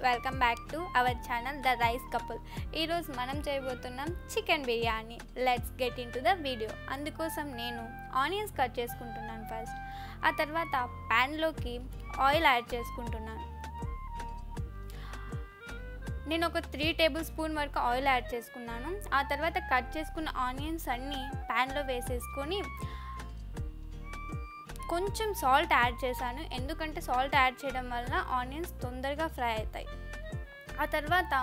Welcome back to our channel the rice couple. ఈరోజు మనం చేయబోతున్నాం chicken biryani. Let's get in to the video. అందుకోసం నేను ఆనియన్స్ కట్ చేసుకుంటున్నాను ఫస్ట్. ఆ తర్వాత ప్యాన్లోకి ఆయిల్ యాడ్ చేసుకుంటున్నాను. నేను ఒక 3 టేబుల్ స్పూన్ వరకు ఆయిల్ యాడ్ చేసుకున్నాను. ఆ తర్వాత కట్ చేసుకున్న ఆనియన్స్ అన్నీ ప్యాన్లో వేసేసుకొని కొంచెం సాల్ట్ యాడ్ చేశాను, ఎందుకంటే సాల్ట్ యాడ్ చేయడం వల్ల ఆనియన్స్ తొందరగా ఫ్రై అవుతాయి. ఆ తర్వాత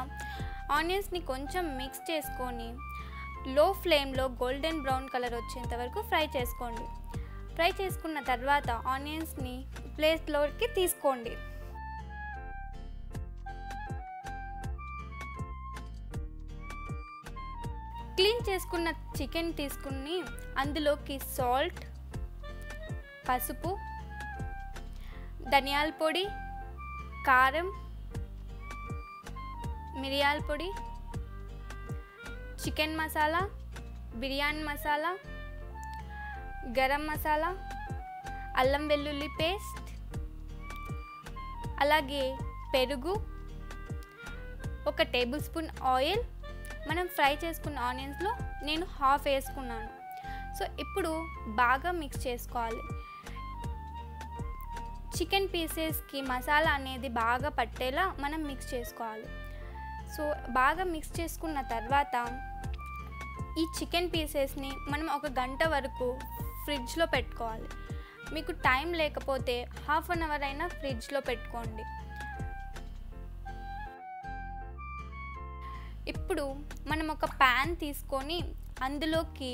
ఆనియన్స్ని కొంచెం మిక్స్ చేసుకొని లో ఫ్లేమ్లో గోల్డెన్ బ్రౌన్ కలర్ వచ్చేంత వరకు ఫ్రై చేసుకోండి. ఫ్రై చేసుకున్న తర్వాత ఆనియన్స్ని ప్లేట్లోకి తీసుకోండి. క్లీన్ చేసుకున్న చికెన్ తీసుకుని అందులోకి సాల్ట్, పసుపు, ధనియాల పొడి, కారం, మిరియాల పొడి, చికెన్ మసాలా, బిర్యానీ మసాలా, గరం మసాలా, అల్లం వెల్లుల్లి పేస్ట్, అలాగే పెరుగు, 1 టేబుల్ స్పూన్ ఆయిల్, మనం ఫ్రై చేసుకున్న ఆనియన్స్లో నేను హాఫ్ వేసుకున్నాను. సో ఇప్పుడు బాగా మిక్స్ చేసుకోవాలి. చికెన్ పీసెస్కి మసాలా అనేది బాగా పట్టేలా మనం మిక్స్ చేసుకోవాలి. సో బాగా మిక్స్ చేసుకున్న తర్వాత ఈ చికెన్ పీసెస్ని మనం 1 గంట వరకు ఫ్రిడ్జ్లో పెట్టుకోవాలి. మీకు టైం లేకపోతే హాఫ్ అన్ అవర్ అయినా ఫ్రిడ్జ్లో పెట్టుకోండి. ఇప్పుడు మనం ఒక ప్యాన్ తీసుకొని అందులోకి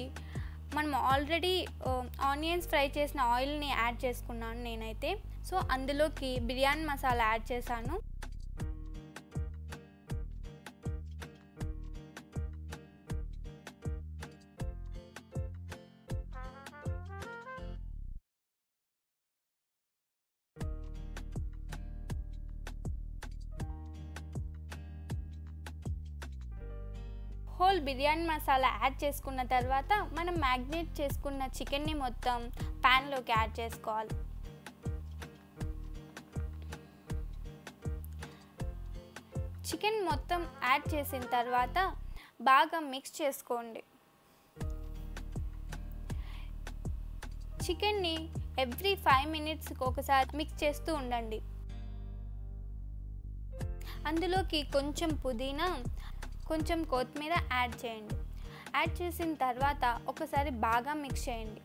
మనం ఆల్రెడీ ఆనియన్స్ ఫ్రై చేసిన ఆయిల్ని యాడ్ చేసుకున్నాను నేనైతే. సో అందులోకి బిర్యానీ మసాలా యాడ్ చేశాను. హోల్ బిర్యానీ మసాలా యాడ్ చేసుకున్న తర్వాత మనం మ్యాగ్నేట్ చేసుకున్న చికెన్ని మొత్తం ప్యాన్లోకి యాడ్ చేసుకోవాలి. చికెన్ మొత్తం యాడ్ చేసిన తర్వాత బాగా మిక్స్ చేసుకోండి. చికెన్ని ఎవ్రీ 5 మినిట్స్కి ఒకసారి మిక్స్ చేస్తూ ఉండండి. అందులోకి కొంచెం పుదీనా, కొంచెం కొత్తిమీర యాడ్ చేయండి. యాడ్ చేసిన తర్వాత ఒకసారి బాగా మిక్స్ చేయండి.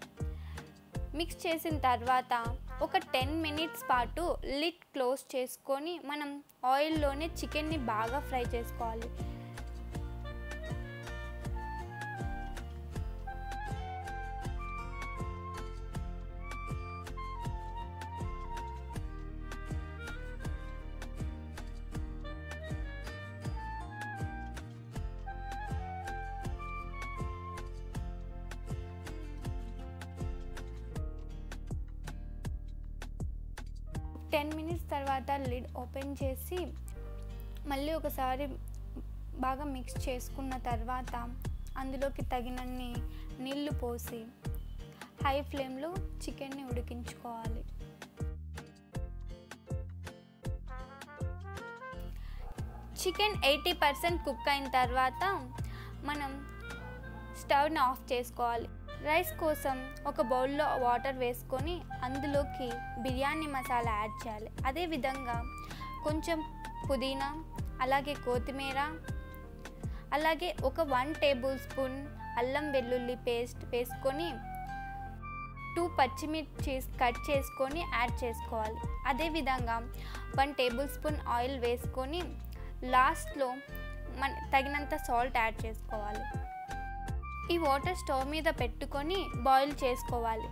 మిక్స్ చేసిన తర్వాత ఒక 10 మినిట్స్ పాటు లిడ్ క్లోజ్ చేసుకొని మనం ఆయిల్లోనే చికెన్ని బాగా ఫ్రై చేసుకోవాలి. టెన్ మినిట్స్ తర్వాత లిడ్ ఓపెన్ చేసి మళ్ళీ ఒకసారి బాగా మిక్స్ చేసుకున్న తర్వాత అందులోకి తగినన్ని నీళ్లు పోసి హై ఫ్లేమ్లో చికెన్ని ఉడికించుకోవాలి. చికెన్ 80% కుక్ అయిన తర్వాత మనం స్టవ్ని ఆఫ్ చేసుకోవాలి. రైస్ కోసం ఒక బౌల్లో వాటర్ వేసుకొని అందులోకి బిర్యానీ మసాలా యాడ్ చేయాలి. అదేవిధంగా కొంచెం పుదీనా, అలాగే కొత్తిమీర, అలాగే ఒక 1 టేబుల్ స్పూన్ అల్లం వెల్లుల్లి పేస్ట్ వేసుకొని 2 పచ్చిమిర్చి కట్ చేసుకొని యాడ్ చేసుకోవాలి. అదేవిధంగా 1 టేబుల్ స్పూన్ ఆయిల్ వేసుకొని లాస్ట్లో తగినంత సాల్ట్ యాడ్ చేసుకోవాలి. ఈ వాటర్ స్టవ్ మీద పెట్టుకొని బాయిల్ చేసుకోవాలి.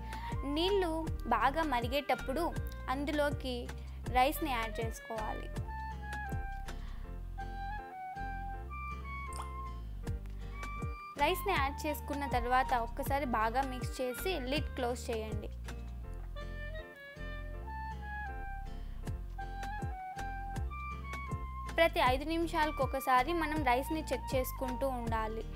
నీళ్ళు బాగా మరిగేటప్పుడు అందులోకి రైస్ని యాడ్ చేసుకోవాలి. రైస్ని యాడ్ చేసుకున్న తర్వాత ఒక్కసారి బాగా మిక్స్ చేసి లిడ్ క్లోజ్ చేయండి. ప్రతి 5 నిమిషాలకు ఒకసారి మనం రైస్ని చెక్ చేసుకుంటూ ఉండాలి.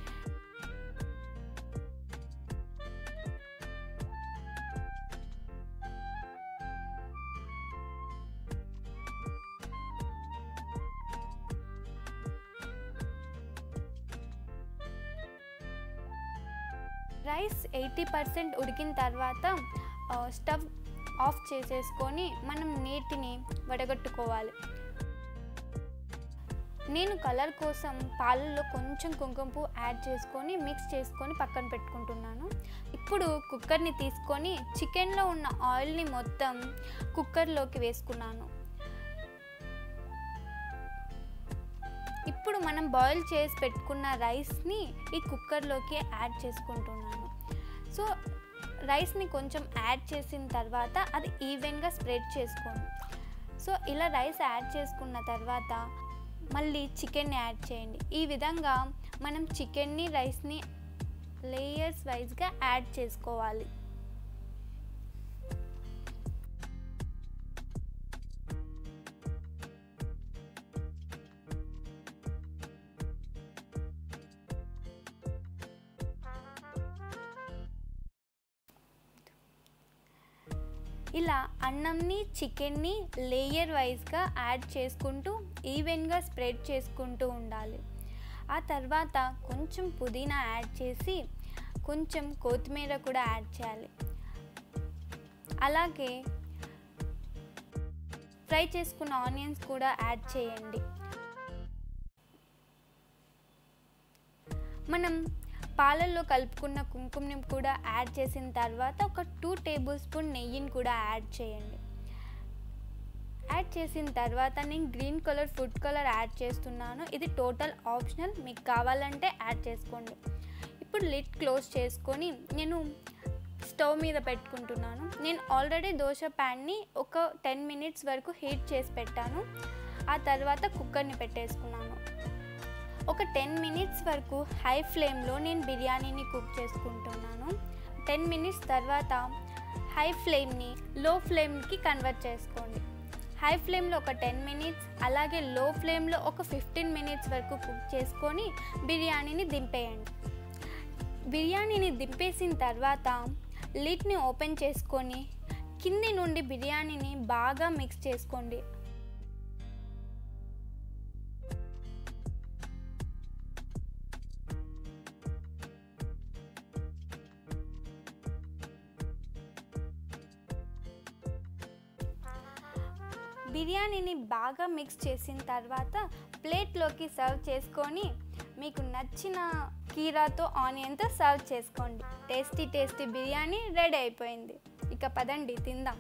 రైస్ 80% ఉడికిన తర్వాత స్టవ్ ఆఫ్ చేసేసుకొని మనం నీటిని వడగట్టుకోవాలి. నేను కలర్ కోసం పాలల్లో కొంచెం కుంకుమ పువ్వు యాడ్ చేసుకొని మిక్స్ చేసుకొని పక్కన పెట్టుకుంటున్నాను. ఇప్పుడు కుక్కర్ని తీసుకొని చికెన్లో ఉన్న ఆయిల్ని మొత్తం కుక్కర్లోకి వేసుకున్నాను. ఇప్పుడు మనం బాయిల్ చేసి పెట్టుకున్న రైస్ని ఈ కుక్కర్లోకి యాడ్ చేసుకుంటున్నాను. సో రైస్ని కొంచెం యాడ్ చేసిన తర్వాత అది ఈవెన్గా స్ప్రెడ్ చేసుకోండి. సో ఇలా రైస్ యాడ్ చేసుకున్న తర్వాత మళ్ళీ చికెన్ని యాడ్ చేయండి. ఈ విధంగా మనం చికెన్ని రైస్ని లేయర్స్ వైజ్గా యాడ్ చేసుకోవాలి. ఇలా అన్నంని చికెన్ని లేయర్ వైజ్గా యాడ్ చేసుకుంటూ ఈవెన్గా స్ప్రెడ్ చేసుకుంటూ ఉండాలి. ఆ తర్వాత కొంచెం పుదీనా యాడ్ చేసి కొంచెం కొత్తిమీర కూడా యాడ్ చేయాలి. అలాగే ఫ్రై చేసుకున్న ఆనియన్స్ కూడా యాడ్ చేయండి. మనం పాలల్లో కలుపుకున్న కుంకుమని కూడా యాడ్ చేసిన తర్వాత ఒక 2 టేబుల్ స్పూన్ నెయ్యిని కూడా యాడ్ చేయండి. యాడ్ చేసిన తర్వాత నేను green colour food colour add చేస్తున్నాను. ఇది టోటల్ ఆప్షనల్, మీకు కావాలంటే యాడ్ చేసుకోండి. ఇప్పుడు లిడ్ క్లోజ్ చేసుకొని నేను స్టవ్ మీద పెట్టుకుంటున్నాను. నేను ఆల్రెడీ దోశ ప్యాన్ని ఒక 10 మినిట్స్ వరకు హీట్ చేసి పెట్టాను. ఆ తర్వాత కుక్కర్ని పెట్టేసుకున్నాను. ఒక 10 మినిట్స్ వరకు హై ఫ్లేమ్లో నేను బిర్యానీని కుక్ చేసుకుంటున్నాను. 10 మినిట్స్ తర్వాత హై ఫ్లేమ్ని లో ఫ్లేమ్కి కన్వర్ట్ చేసుకోండి. హై ఫ్లేమ్లో ఒక 10 మినిట్స్, అలాగే లో ఫ్లేమ్లో ఒక 15 మినిట్స్ వరకు కుక్ చేసుకొని బిర్యానీని దింపేయండి. బిర్యానీని దింపేసిన తర్వాత లిడ్ని ఓపెన్ చేసుకొని కింది నుండి బిర్యానీని బాగా మిక్స్ చేసుకోండి. బిర్యానీని బాగా మిక్స్ చేసిన తర్వాత ప్లేట్లోకి సర్వ్ చేసుకొని మీకు నచ్చిన కీరాతో ఆనియన్తో సర్వ్ చేసుకోండి. టేస్టీ బిర్యానీ రెడీ అయిపోయింది. ఇక పదండి తిందాం.